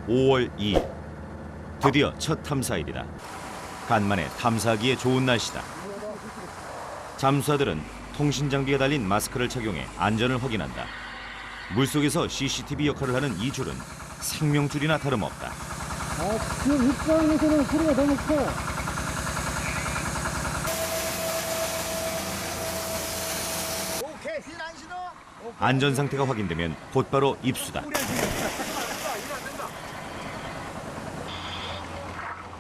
5월 2일. 드디어 첫 탐사일이다. 간만에 탐사하기에 좋은 날씨다. 잠수사들은 통신 장비가 달린 마스크를 착용해 안전을 확인한다. 물속에서 CCTV 역할을 하는 이 줄은 생명줄이나 다름없다. 지금 입장에서는 소리가 너무 커. 안전 상태가 확인되면 곧바로 입수다.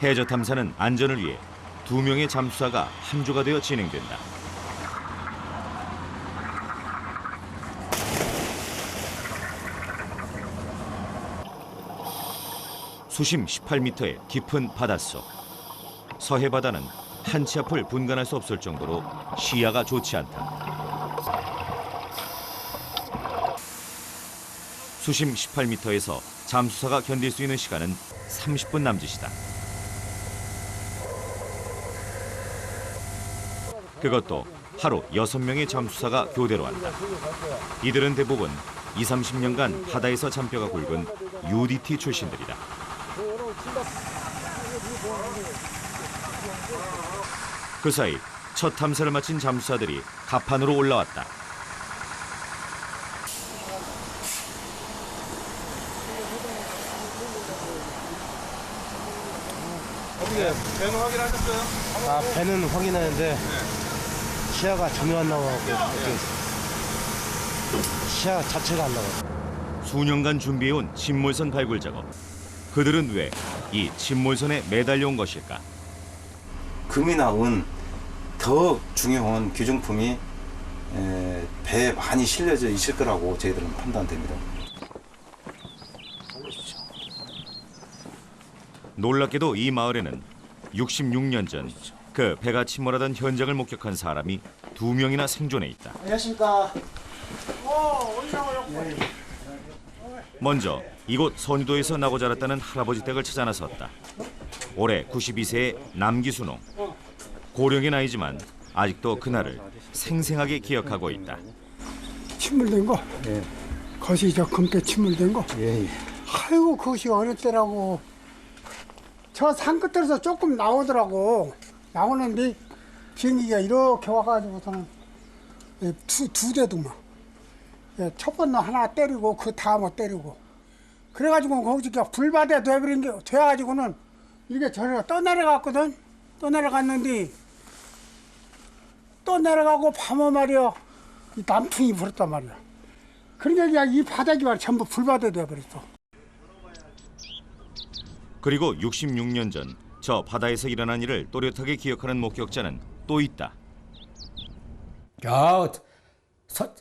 해저 탐사는 안전을 위해 2명의 잠수사가 함조가 되어 진행된다. 수심 18m의 깊은 바닷속. 서해 바다는 한 치 앞을 분간할 수 없을 정도로 시야가 좋지 않다. 수심 18m에서 잠수사가 견딜 수 있는 시간은 30분 남짓이다. 그것도 하루 6명의 잠수사가 교대로 한다. 이들은 대부분 20-30년간 바다에서 잔뼈가 굵은 UDT 출신들이다. 그 사이 첫 탐사를 마친 잠수사들이 갑판으로 올라왔다. 배는 확인하셨어요? 배는 확인하는데 시야가 전혀 안 나와갖고 시야 자체가 안 나와. 수년간 준비해온 침몰선 발굴 작업. 그들은 왜 이 침몰선에 매달려온 것일까? 금이나 은 더 중요한 귀중품이 배에 많이 실려져 있을 거라고 저희들은 판단됩니다. 놀랍게도 이 마을에는 66년 전 그 배가 침몰하던 현장을 목격한 사람이 2명이나 생존해 있다. 안녕하십니까. 먼저 이곳 선유도에서 나고 자랐다는 할아버지 댁을 찾아 나섰다. 올해 92세의 남기순홍. 고령의 나이지만 아직도 그날을 생생하게 기억하고 있다. 침몰된 거? 예. 거시 저 검게 침몰된 거? 예. 아이고 그것이 어릴 때라고. 저 산 끝에서 조금 나오더라고. 나오는데 비행기가 이렇게 와가지고서는 두 대도만. 첫 번째 하나 때리고 그 다음에 때리고. 그래가지고 거기가 불바다에 돼버린 게 돼가지고는 이게 저리가 떠내려갔거든. 떠내려갔는데 또 내려가고 밤에 말이야 이 남풍이 불었단 말이야. 그러니까 이 바닥이 말이야 전부 불바다 돼버렸어. 그리고 66년 전 저 바다에서 일어난 일을 또렷하게 기억하는 목격자는 또 있다. 저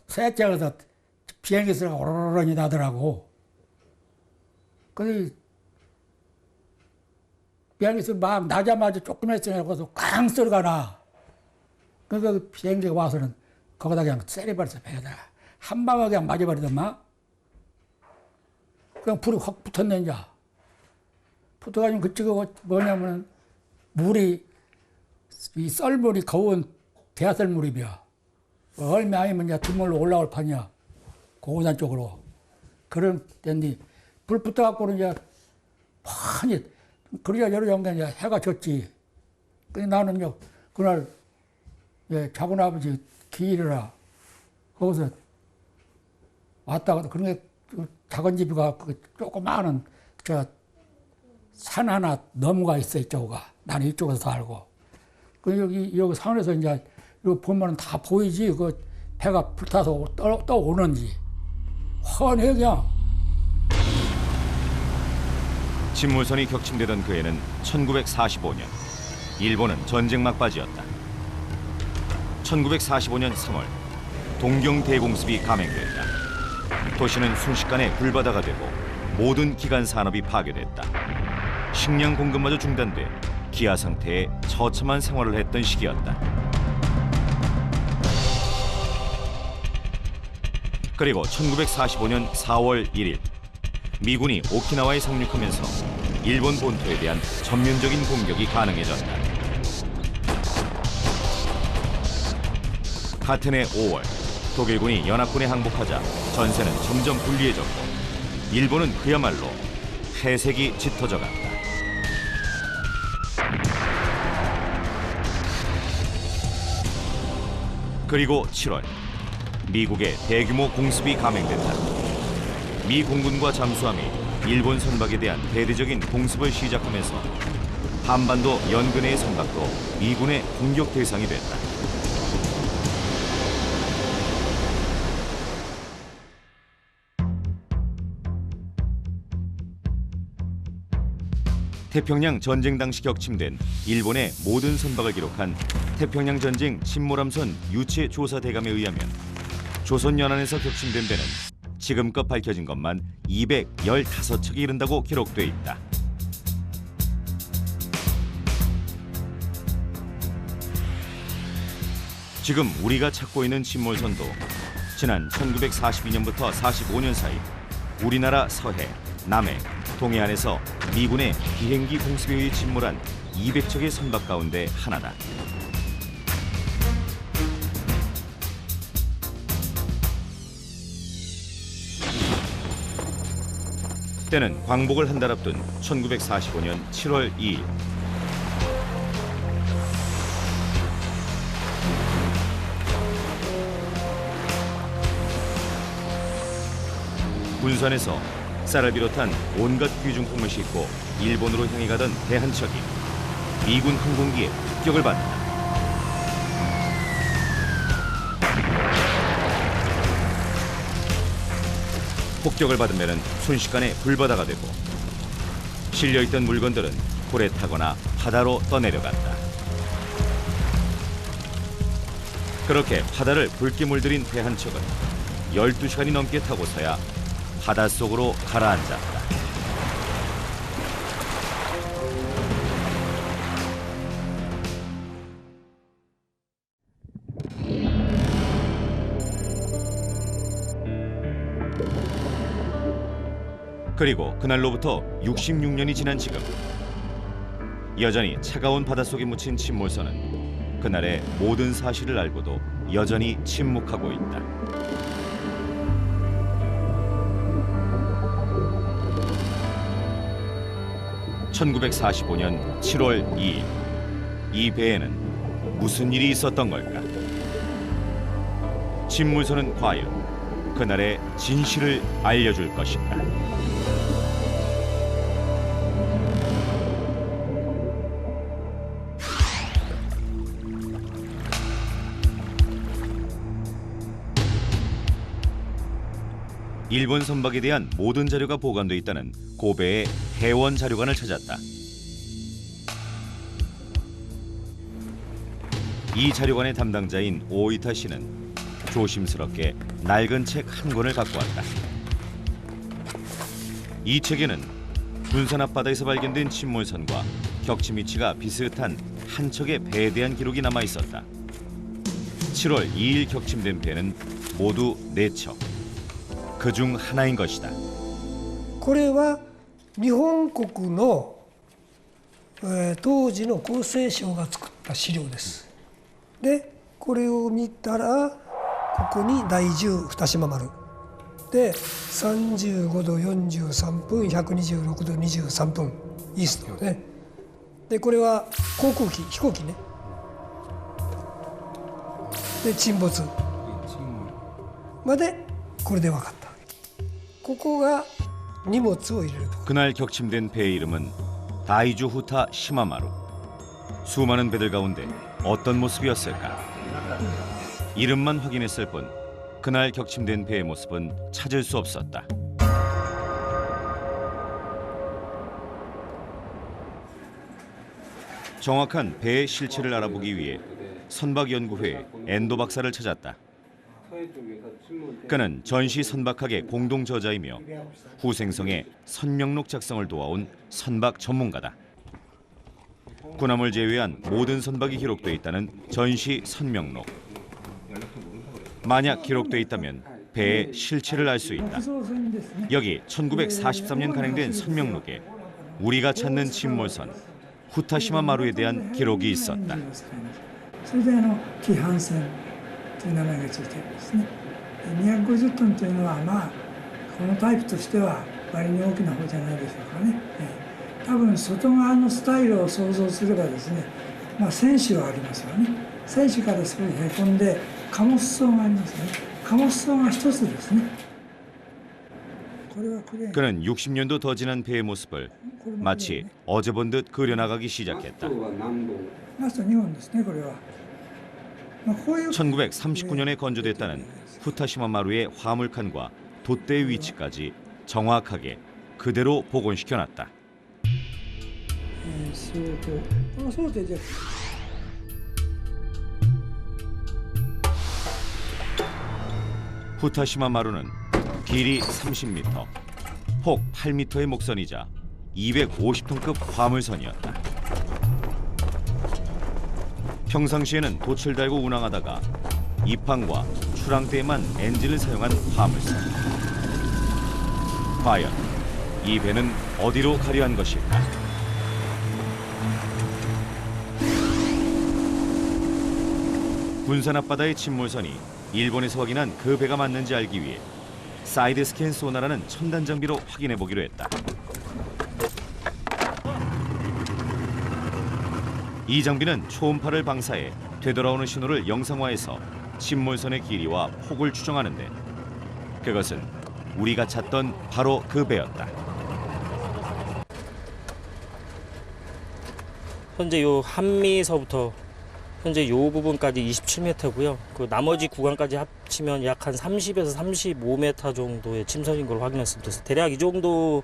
서해쪽에서 비행기가 오르르르 나더라고. 근데 비행기에서 막 나자마자 조금 했으면서 꽝 소리가 나. 그러니까 비행기가 와서는 거기다 그냥 세려버렸어. 배에다 한 방에 그냥 맞아버리더만. 그냥 불이 확 붙었네 이제. 붙어가지고 그쪽에 뭐냐면 물이 이 썰물이 거운 대하썰물이며 얼마 아니면 이제 뒷물로 올라올 판이야. 고구산 쪽으로. 그런 때인데 불 붙어갖고는 이제 많이 그러자 여러 정도 이제 해가 졌지. 근데 나는 이제 그날 작은 아버지 기일이라 거기서 왔다가 그런 게 작은 집이가 조그마한 산 하나 넘어가 있어 이쪽가. 나는 이쪽에서 살고. 그 여기 산에서 이제 여기 보면은 다 보이지. 그 배가 불타서 떠오는지. 훤해 그냥. 침몰선이 격침되던 그 해는 1945년. 일본은 전쟁 막바지였다. 1945년 3월 동경 대공습이 감행됐다. 도시는 순식간에 불바다가 되고 모든 기간 산업이 파괴됐다. 식량 공급마저 중단돼 기아 상태에 처참한 생활을 했던 시기였다. 그리고 1945년 4월 1일 미군이 오키나와에 상륙하면서 일본 본토에 대한 전면적인 공격이 가능해졌다. 같은 해 5월 독일군이 연합군에 항복하자 전세는 점점 불리해졌고 일본은 그야말로 회색이 짙어져 갔다. 그리고 7월 미국의 대규모 공습이 감행됐다. 미 공군과 잠수함이 일본 선박에 대한 대대적인 공습을 시작하면서 한반도 연근해의 선박도 미군의 공격 대상이 됐다. 태평양 전쟁 당시 격침된 일본의 모든 선박을 기록한 태평양 전쟁 침몰함선 유체 조사 대감에 의하면 조선 연안에서 격침된 배는 지금껏 밝혀진 것만 215척이 이른다고 기록돼 있다. 지금 우리가 찾고 있는 침몰선도 지난 1942년부터 45년 사이 우리나라 서해, 남해, 동해안에서 미군의 비행기 공습에 의해 침몰한 200척의 선박 가운데 하나다. 때는 광복을 한 달 앞둔 1945년 7월 2일. 군산에서 쌀을 비롯한 온갖 귀중품을 싣고 일본으로 향해 가던 배 한 척이 미군 항공기에 폭격을 받는다. 폭격을 받은 배는 순식간에 불바다가 되고 실려있던 물건들은 불에 타거나 바다로 떠내려갔다. 그렇게 바다를 붉게 물들인 배 한 척은 12시간이 넘게 타고서야 바닷속으로 가라앉았다. 그리고 그날로부터 66년이 지난 지금 여전히 차가운 바닷속에 묻힌 침몰선은 그날의 모든 사실을 알고도 여전히 침묵하고 있다. (1945년 7월 2일) 이 배에는 무슨 일이 있었던 걸까? 침몰선은 과연 그날의 진실을 알려줄 것인가? 일본 선박에 대한 모든 자료가 보관돼 있다는 고베의 해원 자료관을 찾았다. 이 자료관의 담당자인 오이타 씨는 조심스럽게 낡은 책 한 권을 갖고 왔다. 이 책에는 군산 앞바다에서 발견된 침몰선과 격침 위치가 비슷한 한 척의 배에 대한 기록이 남아 있었다. 7월 2일 격침된 배는 모두 4척. 그중 하나인 것이다. これは日本国の、当時の厚生省が作った資料です。でこれを見たらここに第10二島丸で35度43分126度23分イーストね。でこれは航空機飛行機ね。で沈没までこれで分かった。ここが荷物を入れると。 그날 격침된 배의 이름은 다이주 후타 시마마루. 수많은 배들 가운데 어떤 모습이었을까? 이름만 확인했을 뿐 그날 격침된 배의 모습은 찾을 수 없었다. 정확한 배의 실체를 알아보기 위해 선박연구회 엔도 박사를 찾았다. 그는 전시 선박학의 공동 저자이며 후생성의 선명록 작성을 도와온 선박 전문가다. 군함을 제외한 모든 선박이 기록돼 있다는 전시 선명록. 만약 기록돼 있다면 배의 실체를 알 수 있다. 여기 1943년 간행된 선명록에 우리가 찾는 침몰선 후타시마 마루에 대한 기록이 있었다. それで紀帆船という名前がついているんですね。250トンというのはまあこのタイプとしては割に大きな方じゃないでしょうかね。多分外側のスタイルを想像すればですね、船首はありますよね。船首から少しへこんで貨物層がありますね。貨物層が一つですね。これはクレーン。 그는 60년도 더 지난 배의 모습을 마치 어제 본 듯 그려나가기 시작했다. ラスト2本ですね、これは。こういう 1939년에 건조됐다는 후타시마 마루의 화물칸과 돛대의 위치까지 정확하게 그대로 복원시켜놨다. そうでじゃ 후타시마 마루는 길이 30m, 폭 8m의 목선이자 250톤급 화물선이었다. 평상시에는 돛을 달고 운항하다가 입항과 출항 때에만 엔진을 사용한 화물선. 과연 이 배는 어디로 가려 한 것일까? 군산 앞바다의 침몰선이 일본에서 확인한 그 배가 맞는지 알기 위해 사이드 스캔 소나라는 첨단 장비로 확인해 보기로 했다. 이 장비는 초음파를 방사해 되돌아오는 신호를 영상화해서 침몰선의 길이와 폭을 추정하는데 그것은 우리가 찾던 바로 그 배였다. 현재 요 한미서부터 현재 요 부분까지 27m고요. 그 나머지 구간까지 합치면 약 한 30에서 35m 정도의 침선인 걸 확인했습니다. 그래서 대략 이 정도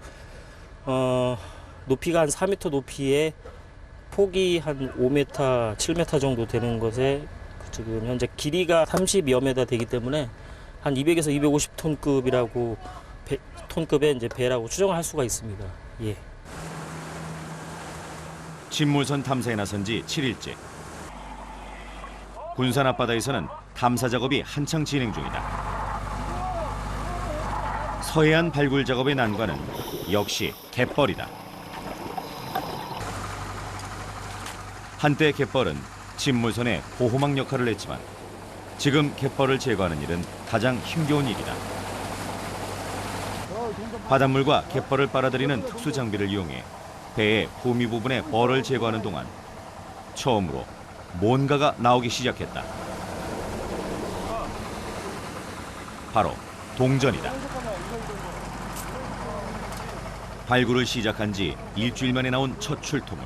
높이가 한 4m 높이에 폭이 한 5m, 7m 정도 되는 것에 지금 현재 길이가 30여 m 되기 때문에 한 200에서 250톤급이라고 톤급의 이제 배라고 추정을 할 수가 있습니다. 예. 침몰선 탐사에 나선 지 7일째. 군산 앞바다에서는 탐사 작업이 한창 진행 중이다. 서해안 발굴 작업의 난관은 역시 갯벌이다. 한때 갯벌은 침몰선의 보호막 역할을 했지만 지금 갯벌을 제거하는 일은 가장 힘겨운 일이다. 바닷물과 갯벌을 빨아들이는 특수 장비를 이용해 배의 후미 부분의 벌을 제거하는 동안 처음으로 뭔가가 나오기 시작했다. 바로 동전이다. 발굴을 시작한 지 일주일 만에 나온 첫 출토물.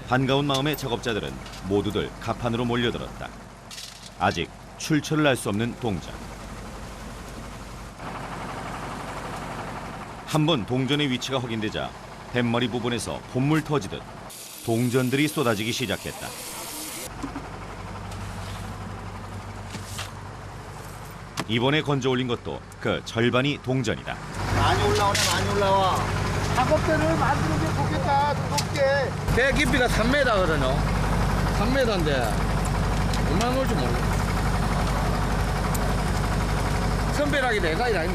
반가운 마음의 작업자들은 모두들 갑판으로 몰려들었다. 아직 출처를 알 수 없는 동전. 한번 동전의 위치가 확인되자 뱃머리 부분에서 봇물 터지듯 동전들이 쏟아지기 시작했다. 이번에 건져 올린 것도 그 절반이 동전이다. 많이 올라오네, 많이 올라와. 작업대를 만드는 게 좋겠다, 두껍게. 배 깊이가 3m거든요. 3m인데 얼마나 놀지 모르겠어. 선배락이 내가이다, 이거.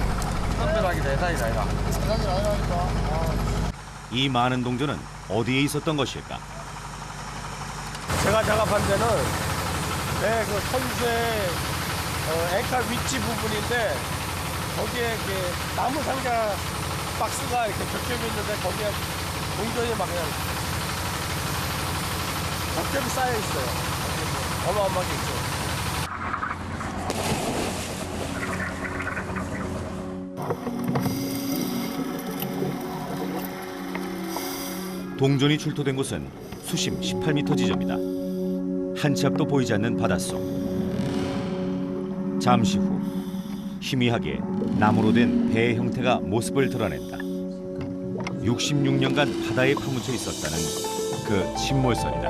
선배락이 내가이다, 이거. 이 많은 동전은 어디에 있었던 것일까? 제가 작업한 데는 배 그 선수의 앵칼 위치 부분인데 거기에 이렇게 나무 상자 박스가 이렇게 겹겹이 있는데 거기에 동전이 막 그냥 겹겹이 쌓여 있어요. 어마어마하게 있죠. 동전이 출토된 곳은 수심 18m 지점이다. 한 치 앞도 보이지 않는 바닷속. 잠시 후 희미하게 나무로 된 배의 형태가 모습을 드러냈다. 66년간 바다에 파묻혀 있었다는 그 침몰선이다.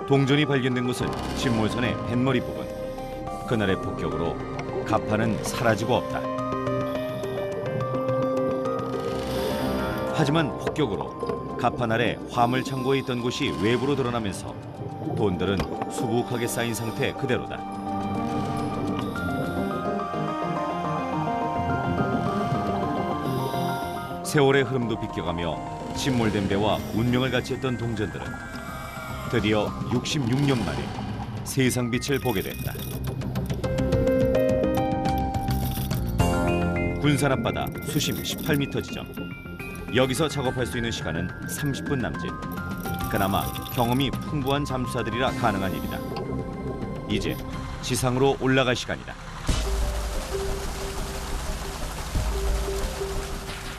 동전이 발견된 곳은 침몰선의 뱃머리 부분. 그날의 폭격으로 갑판은 사라지고 없다. 하지만 폭격으로 갑판 아래 화물 창고에 있던 곳이 외부로 드러나면서 돈들은 수북하게 쌓인 상태 그대로다. 세월의 흐름도 비껴가며 침몰된 배와 운명을 같이 했던 동전들은 드디어 66년 만에 세상 빛을 보게 됐다. 군산 앞바다 수심 18m 지점. 여기서 작업할 수 있는 시간은 30분 남짓. 그나마 경험이 풍부한 잠수사들이라 가능한 일이다. 이제 지상으로 올라갈 시간이다.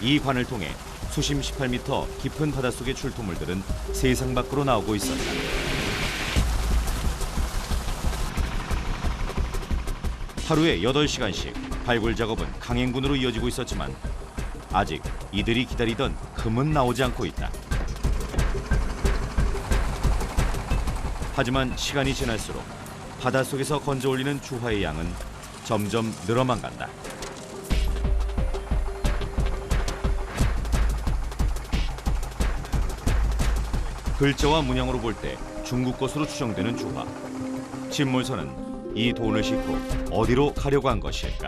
이 관을 통해 수심 18m 깊은 바닷속의 출토물들은 세상 밖으로 나오고 있었다. 하루에 8시간씩 발굴 작업은 강행군으로 이어지고 있었지만 아직 이들이 기다리던 금은 나오지 않고 있다. 하지만 시간이 지날수록 바닷속에서 건져 올리는 주화의 양은 점점 늘어만 간다. 글자와 문양으로 볼 때 중국 것으로 추정되는 주화. 침몰선은 이 돈을 싣고 어디로 가려고 한 것일까?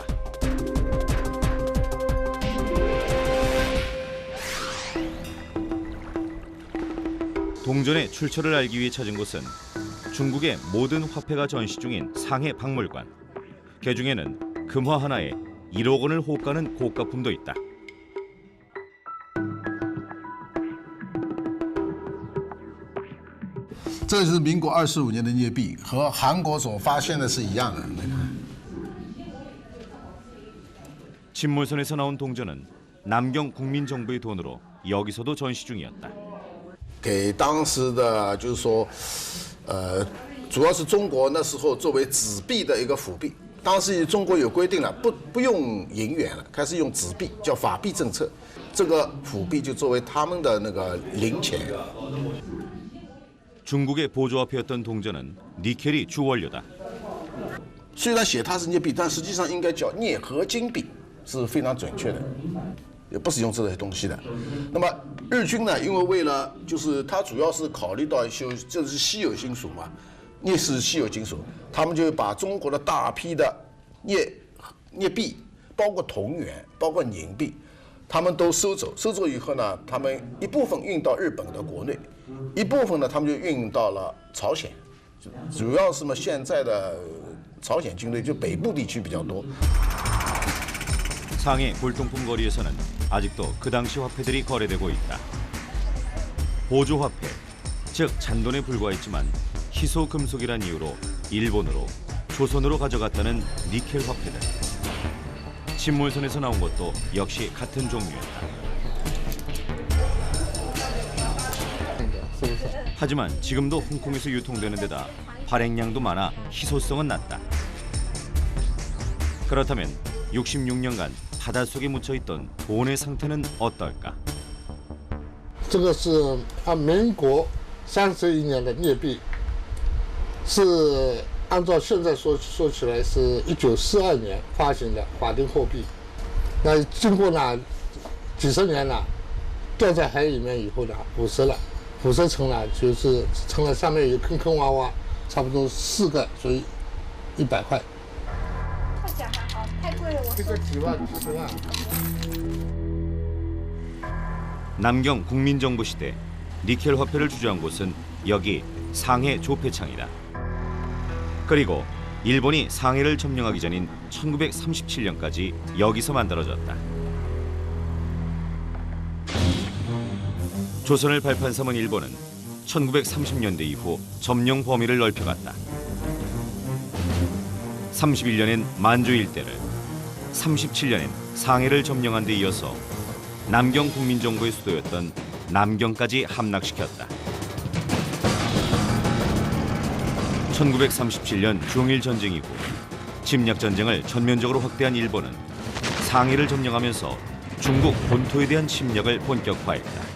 동전의 출처를 알기 위해 찾은 곳은 중국의 모든 화폐가 전시 중인 상해 박물관. 그 중에는 금화 하나에 1억 원을 호가는 고가품도 있다. 这是民国25年的镍币，和韩国所发现的是一样的。 침몰선에서 나온 동전은 남경 국민정부의 돈으로 여기서도 전시 중이었다. 给当时的就是说，主要是中国那时候作为纸币的一个辅币。当时中国有规定了，不用银元了，开始用纸币，叫法币政策。这个辅币就作为他们的那个零钱。 중국의 보조화폐였던 동전은 니켈이 주 원료다. 虽然写它是镍币，但实际上应该叫镍合金币，是非常准确的，也不是用这些东西的。那么日军呢，因为为了就是它主要是考虑到这是稀有金属嘛，镍是稀有金属，他们就把中国的大批的镍币，包括铜元，包括银币，他们都收走。收走以后呢，他们一部分运到日本的国内。 一部分呢，他们就运到了朝鲜，主要是嘛现在的朝鲜军队就北部地区比较多。 상해 골동품 거리에서는 아직도 그 당시 화폐들이 거래되고 있다. 보조화폐, 즉 잔돈에 불과했지만 희소 금속이란 이유로 일본으로, 조선으로 가져갔다는 니켈 화폐들. 침몰선에서 나온 것도 역시 같은 종류였다. 하지만 지금도 홍콩에서 유통되는 데다 발행량도 많아 희소성은 낮다. 그렇다면 66년간 바닷속에 묻혀있던 돈의 상태는 어떨까? 这个是民国31年的镍币，是按照现在说起来是1942年发行的法定货币。那经过呢几十年了，掉在海里面以后呢腐蚀了。 腐蚀成了，就是成了上面有坑坑洼洼，差不多4个，所以100块。太假还好，太贵了，我这个几万、10万。 남경 국민정부 시대 니켈 화폐를 주저한 곳은 여기 상해 조폐창이다. 그리고 일본이 상해를 점령하기 전인 1937년까지 여기서 만들어졌다. 조선을 발판 삼은 일본은 1930년대 이후 점령 범위를 넓혀갔다. 31년엔 만주 일대를, 37년엔 상해를 점령한 데 이어서 남경 국민정부의 수도였던 남경까지 함락시켰다. 1937년 중일전쟁 이후 침략전쟁을 전면적으로 확대한 일본은 상해를 점령하면서 중국 본토에 대한 침략을 본격화했다.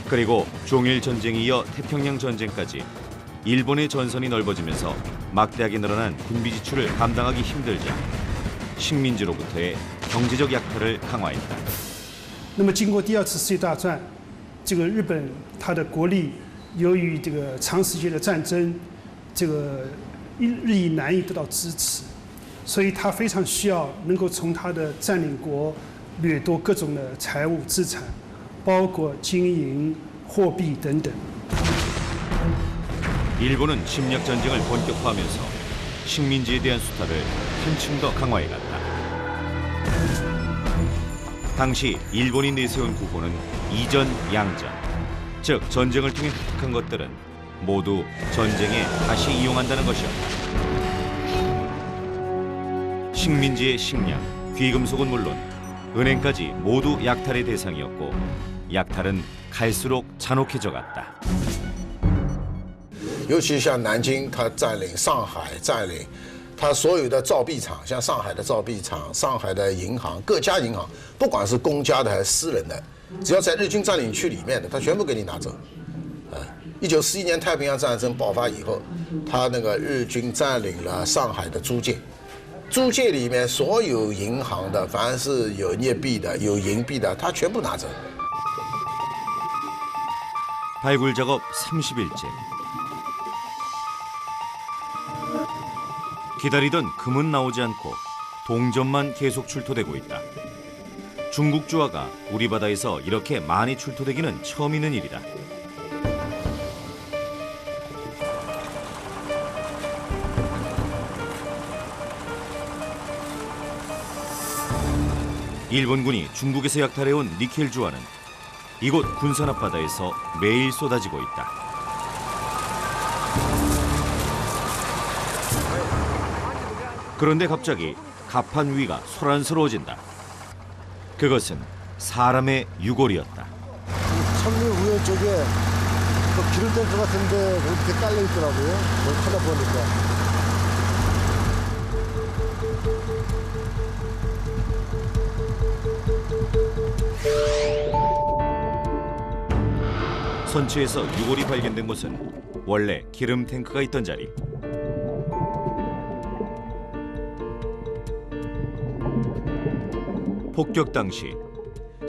그리고 중일전쟁에 이어 태평양 전쟁까지 일본의 전선이 넓어지면서 막대하게 늘어난 군비 지출을 감당하기 힘들자 식민지로부터의 경제적 약탈을 강화했다. 那么经过第2次世界大战，这个日本它的国力由于这个长时间的战争，这个日益难以得到支持，所以它非常需要能够从它的占领国掠夺各种的财物资产。 包括金银、货币等等。 일본은 침략 전쟁을 본격화하면서 식민지에 대한 수탈을 한층 더 강화해갔다. 당시 일본이 내세운 구호는 이전 양전, 즉 전쟁을 통해 획득한 것들은 모두 전쟁에 다시 이용한다는 것이었다. 식민지의 식량, 귀금속은 물론 은행까지 모두 약탈의 대상이었고 약탈은 갈수록 잔혹해져 갔다. 尤其像南京，它占领上海，占领它所有的造币厂，像上海的造币厂、上海的银行、各家银行，不管是公家的还是私人的，只要在日军占领区里面的，它全部给你拿走。1941年太平洋战争爆发以后，他那个日军占领了上海的租界，租界里面所有银行的，凡是有镍币的、有银币的，他全部拿走。 발굴 작업 30일째. 기다리던 금은 나오지 않고 동전만 계속 출토되고 있다. 중국 주화가 우리 바다에서 이렇게 많이 출토되기는 처음 있는 일이다. 일본군이 중국에서 약탈해온 니켈 주화는 이곳 군산 앞바다에서 매일 쏟아지고 있다. 그런데 갑자기 갑판 위가 소란스러워진다. 그것은 사람의 유골이었다. 천리 우회 쪽에 그 기름 탱크 같은데 이렇게 깔려 있더라고요. 그걸 찾아보니까. 선체에서 유골이 발견된 곳은 원래 기름 탱크가 있던 자리. 폭격 당시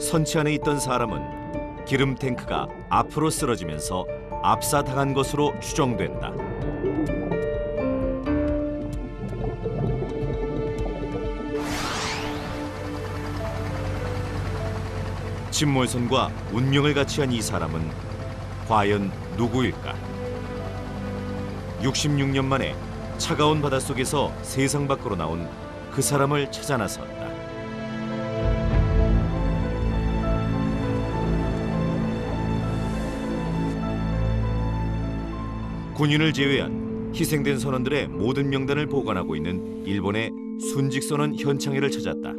선체 안에 있던 사람은 기름 탱크가 앞으로 쓰러지면서 압사당한 것으로 추정된다. 침몰선과 운명을 같이 한 이 사람은 과연 누구일까? 66년 만에 차가운 바닷속에서 세상 밖으로 나온 그 사람을 찾아 나섰다. 군인을 제외한 희생된 선원들의 모든 명단을 보관하고 있는 일본의 순직선원 현창회를 찾았다.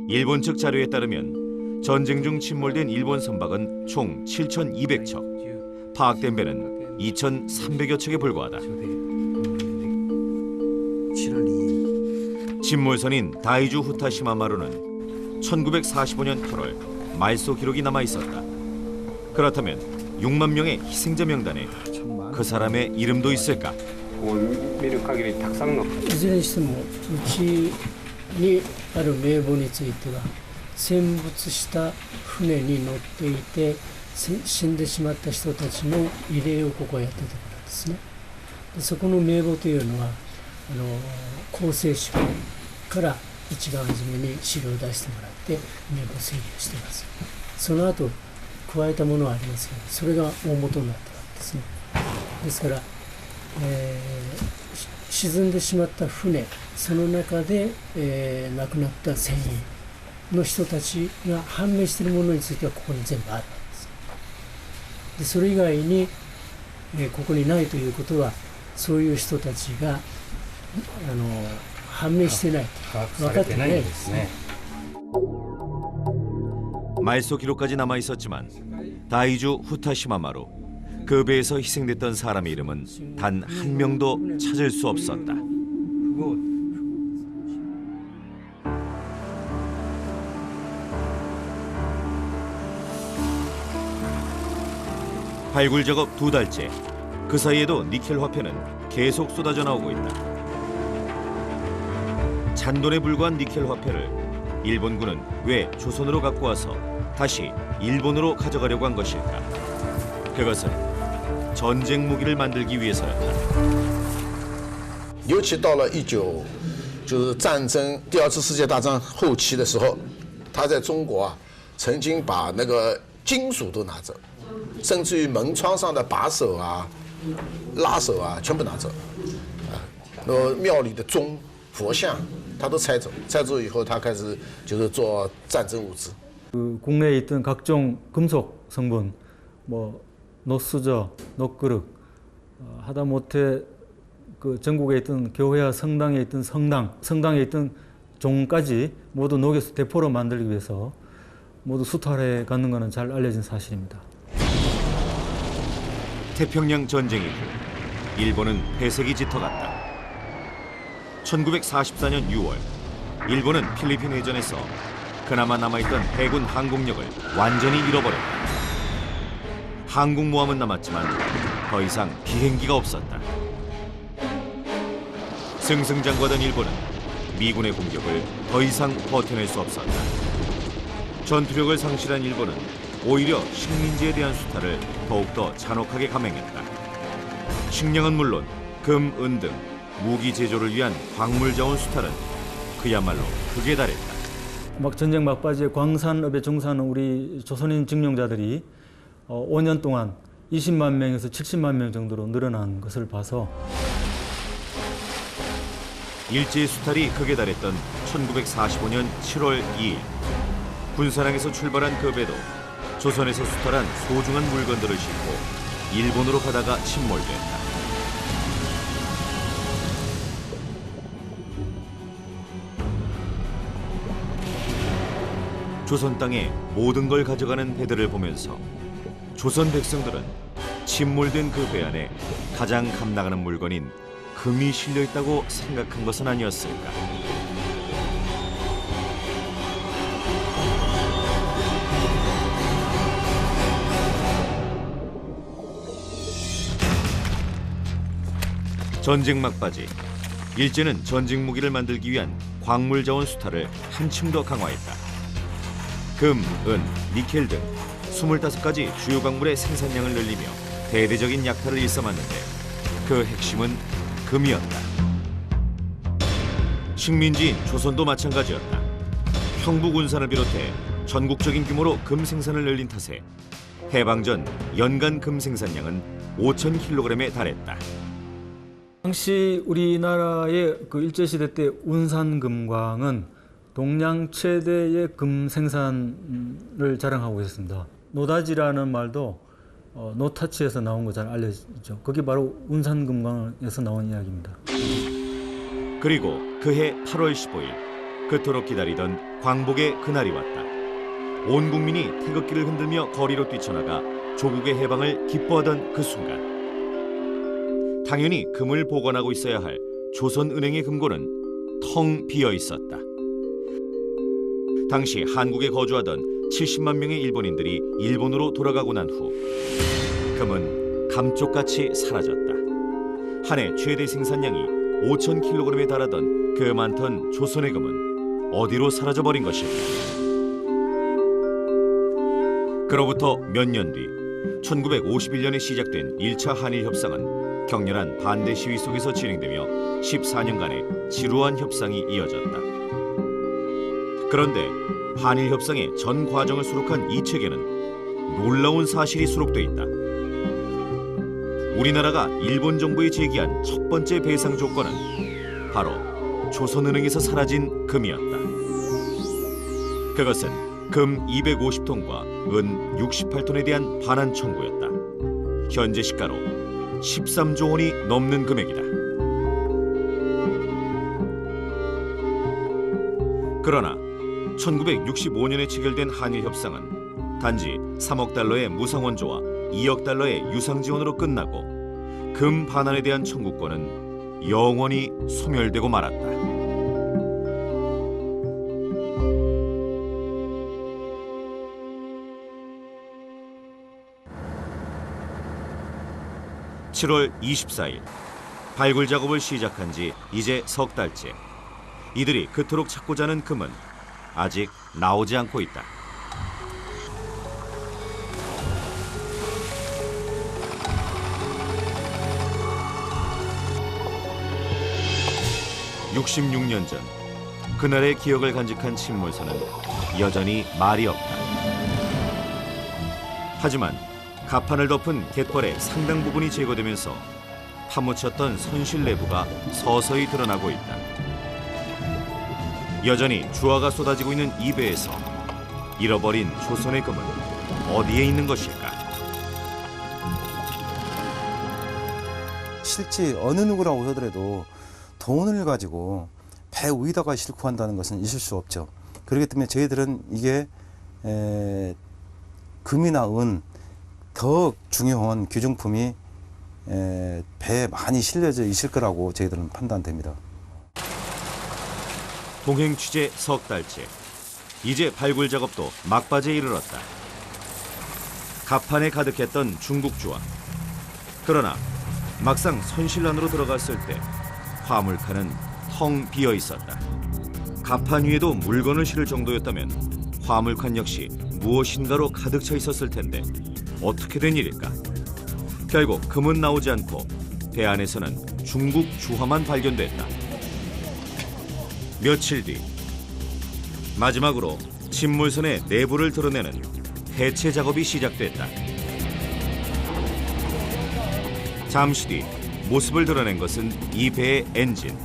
일본 측 자료에 따르면 전쟁 중 침몰된 일본 선박은 총 7,200척, 파악된 배는 2,300여 척에 불과하다. 침몰선인 다이주 후타시마마루는 1945년 8월 말소 기록이 남아 있었다. 그렇다면 6만 명의 희생자 명단에 그 사람의 이름도 있을까? いずれにしてもうちにある名簿については戦没した船に乗っていて死んでしまった人たちの慰霊をここはやってたからですね。でそこの名簿というのは厚生省から一番初めに資料を出してもらって名簿整理をしています。その後加えたものはありますけど、それが大元になったわけですね。ですから、沈んでしまった船、その中で、亡くなった船員の人たちが判明しているものについてはここに全部あるわけです。でそれ以外に、ここにないということは、そういう人たちが判明してない、分かってないですね。 말소 기록까지 남아 있었지만 다이주 후타시마마루 그 배에서 희생됐던 사람의 이름은 단 한 명도 찾을 수 없었다. 발굴 작업 2달째. 그 사이에도 니켈 화폐는 계속 쏟아져 나오고 있다. 잔돈에 불과한 니켈 화폐를 일본군은 왜 조선으로 갖고 와서 다시 일본으로 가져가려고 한 것일까? 그것은 전쟁 무기를 만들기 위해서였다. 尤其到了就是战争第二次世界大战后期的时候，他在中国啊，曾经把那个金属都拿走，甚至于门窗上的把手啊，拉手啊，全部拿走，庙里的钟、佛像，他都拆走，拆走以后，他开始就是做战争物资。 국내에 있던 각종 금속 성분, 뭐 노수저, 녹그릇, 하다못해 그 전국에 있던 교회와 성당에 있던 성당에 있던 종까지 모두 녹여서 대포로 만들기 위해서 모두 수탈해 가는 것은 잘 알려진 사실입니다. 태평양 전쟁 이후 일본은 폐색이 짙어갔다. 1944년 6월 일본은 필리핀 해전에서 그나마 남아있던 해군 항공력을 완전히 잃어버렸다. 항공모함은 남았지만 더 이상 비행기가 없었다. 승승장구하던 일본은 미군의 공격을 더 이상 버텨낼 수 없었다. 전투력을 상실한 일본은 오히려 식민지에 대한 수탈을 더욱더 잔혹하게 감행했다. 식량은 물론 금, 은 등 무기 제조를 위한 광물 자원 수탈은 그야말로 극에 달했다. 막 전쟁 막바지에 광산업에 종사하는 우리 조선인 직용자들이 5년 동안 20만 명에서 70만 명 정도로 늘어난 것을 봐서 일제의 수탈이 극에 달했던 1945년 7월 2일 군산항에서 출발한 그 배도 조선에서 수탈한 소중한 물건들을 싣고 일본으로 가다가 침몰됐다. 조선 땅에 모든 걸 가져가는 배들을 보면서 조선 백성들은 침몰된 그 배 안에 가장 값나가는 물건인 금이 실려 있다고 생각한 것은 아니었을까. 전쟁 막바지 일제는 전쟁 무기를 만들기 위한 광물 자원 수탈을 한층 더 강화했다. 금, 은, 니켈 등 25가지 주요 광물의 생산량을 늘리며 대대적인 약탈을 일삼았는데 그 핵심은 금이었다. 식민지인 조선도 마찬가지였다. 형부군산을 비롯해 전국적인 규모로 금 생산을 늘린 탓에 해방 전 연간 금 생산량은 5,000kg에 달했다. 당시 우리나라의 그 일제시대 때 운산금광은 동양 최대의 금 생산을 자랑하고 있습니다. 노다지라는 말도 노타치에서 나온 거 잘 알려지죠. 그게 바로 운산금광에서 나온 이야기입니다. 그리고 그해 8월 15일 그토록 기다리던 광복의 그날이 왔다. 온 국민이 태극기를 흔들며 거리로 뛰쳐나가 조국의 해방을 기뻐하던 그 순간 당연히 금을 보관하고 있어야 할 조선은행의 금고는 텅 비어 있었다. 당시 한국에 거주하던 70만 명의 일본인들이 일본으로 돌아가고 난 후 금은 감쪽같이 사라졌다. 한 해 최대 생산량이 5,000kg에 달하던 그 많던 조선의 금은 어디로 사라져버린 것일까? 그로부터 몇 년 뒤 1951년에 시작된 1차 한일협상은 격렬한 반대 시위 속에서 진행되며 14년간의 지루한 협상이 이어졌다. 그런데 한일협상의 전 과정을 수록한 이 책에는 놀라운 사실이 수록돼 있다. 우리나라가 일본 정부에 제기한 첫 번째 배상 조건은 바로 조선은행에서 사라진 금이었다. 그것은 금 250톤과 은 68톤에 대한 반환 청구였다. 현재 시가로 13조 원이 넘는 금액이다. 그러나 1965년에 체결된 한일협상은 단지 3억 달러의 무상원조와 2억 달러의 유상지원으로 끝나고 금 반환에 대한 청구권은 영원히 소멸되고 말았다. (7월 24일) 발굴 작업을 시작한 지 이제 석 달째. 이들이 그토록 찾고자 하는 금은 아직 나오지 않고 있다. (66년) 전 그날의 기억을 간직한 침몰선은 여전히 말이 없다. 하지만 갑판을 덮은 갯벌의 상당 부분이 제거되면서 파묻혔던 선실 내부가 서서히 드러나고 있다. 여전히 주화가 쏟아지고 있는 이 배에서 잃어버린 조선의 금은 어디에 있는 것일까? 실제 어느 누구라고 하더라도 돈을 가지고 배 위에다가 싣고 한다는 것은 있을 수 없죠. 그렇기 때문에 저희들은 이게 금이나 은 더 중요한 귀중품이 배에 많이 실려져 있을 거라고 저희들은 판단됩니다. 동행 취재 석 달째. 이제 발굴 작업도 막바지에 이르렀다. 갑판에 가득했던 중국 주화. 그러나 막상 선실 안으로 들어갔을 때 화물칸은 텅 비어 있었다. 갑판 위에도 물건을 실을 정도였다면 화물칸 역시 무엇인가로 가득 차 있었을 텐데 어떻게 된 일일까? 결국 금은 나오지 않고 배 안에서는 중국 주화만 발견됐다. 며칠 뒤 마지막으로 침몰선의 내부를 드러내는 해체 작업이 시작됐다. 잠시 뒤 모습을 드러낸 것은 이 배의 엔진.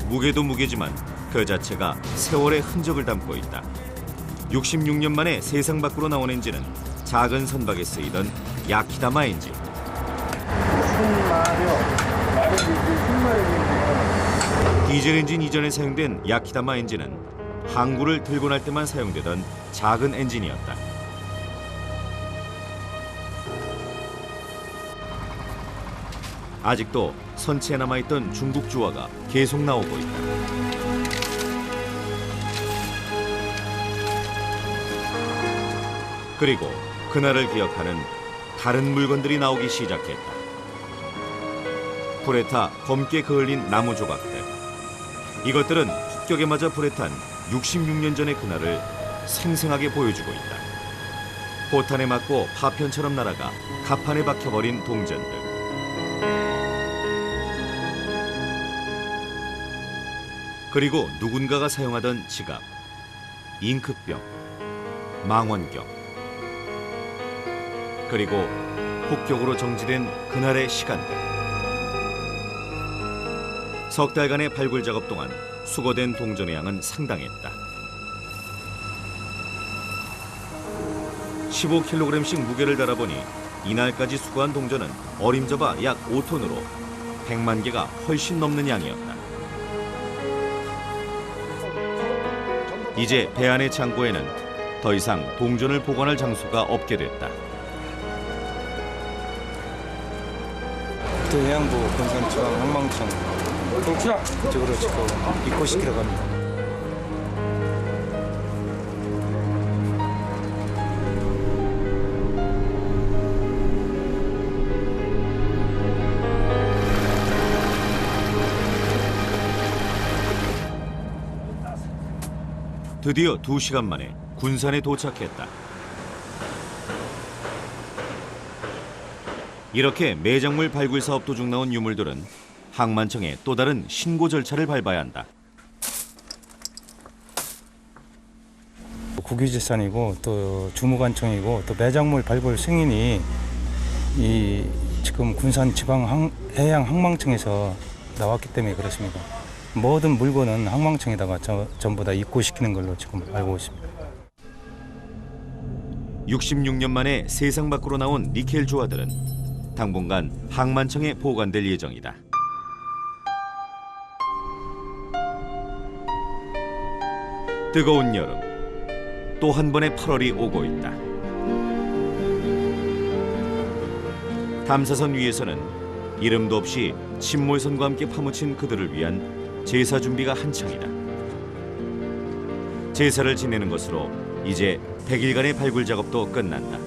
무게도 무게지만 그 자체가 세월의 흔적을 담고 있다. 66년 만에 세상 밖으로 나온 엔진은 작은 선박에 쓰이던 야키다마 엔진. 디젤 엔진 이전에 사용된 야키다마 엔진은 항구를 들고 날 때만 사용되던 작은 엔진이었다. 아직도 선체에 남아있던 중국 주화가 계속 나오고 있다. 그리고 그날을 기억하는 다른 물건들이 나오기 시작했다. 불에 타 검게 그을린 나무 조각들. 이것들은 폭격에 맞아 불에 탄 66년 전의 그날을 생생하게 보여주고 있다. 포탄에 맞고 파편처럼 날아가 갑판에 박혀버린 동전들. 그리고 누군가가 사용하던 지갑, 잉크병, 망원경. 그리고 폭격으로 정지된 그날의 시간들. 석 달간의 발굴 작업 동안 수거된 동전의 양은 상당했다. 15kg씩 무게를 달아보니 이날까지 수거한 동전은 어림잡아 약 5톤으로 100만 개가 훨씬 넘는 양이었다. 이제 배 안의 창고에는 더 이상 동전을 보관할 장소가 없게 됐다. 해양부 건설청 항망청 이쪽으로 지금 입고시키러 갑니다. 드디어 2시간 만에 군산에 도착했다. 이렇게 매작물 발굴 사업 도중 나온 유물들은 항만청의 또 다른 신고 절차를 밟아야 한다. 국유재산이고 또 주무관청이고 또 매작물 발굴 승인이 이 지금 군산지방해양항망청에서 나왔기 때문에 그렇습니다. 모든 물건은 항망청에다가 전부 다 입고시키는 걸로 지금 알고 있습니다. 66년 만에 세상 밖으로 나온 니켈 조화들은 당분간 항만청에 보관될 예정이다. 뜨거운 여름, 또 한 번의 8월이 오고 있다. 탐사선 위에서는 이름도 없이 침몰선과 함께 파묻힌 그들을 위한 제사 준비가 한창이다. 제사를 지내는 것으로 이제 100일간의 발굴 작업도 끝난다.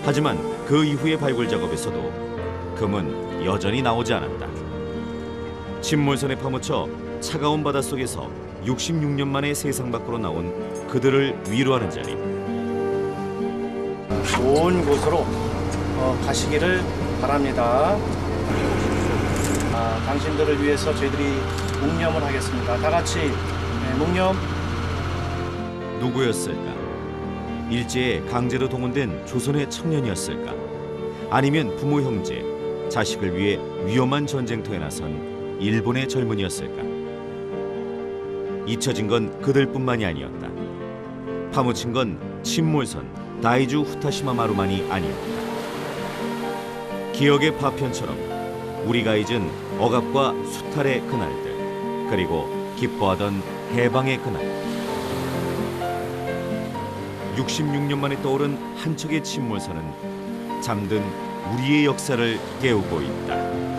하지만 그 이후의 발굴 작업에서도 금은 여전히 나오지 않았다. 침몰선에 파묻혀 차가운 바닷속에서 66년 만에 세상 밖으로 나온 그들을 위로하는 자리. 좋은 곳으로 가시기를 바랍니다. 당신들을 위해서 저희들이 묵념을 하겠습니다. 다 같이 묵념. 누구였을까? 일제에 강제로 동원된 조선의 청년이었을까? 아니면 부모 형제, 자식을 위해 위험한 전쟁터에 나선 일본의 젊은이였을까? 잊혀진 건 그들뿐만이 아니었다. 파묻힌 건 침몰선 다이주 후타시마 마루만이 아니었다. 기억의 파편처럼 우리가 잊은 억압과 수탈의 그날들, 그리고 기뻐하던 해방의 그날. 66년 만에 떠오른 한 척의 침몰선은 잠든 우리의 역사를 깨우고 있다.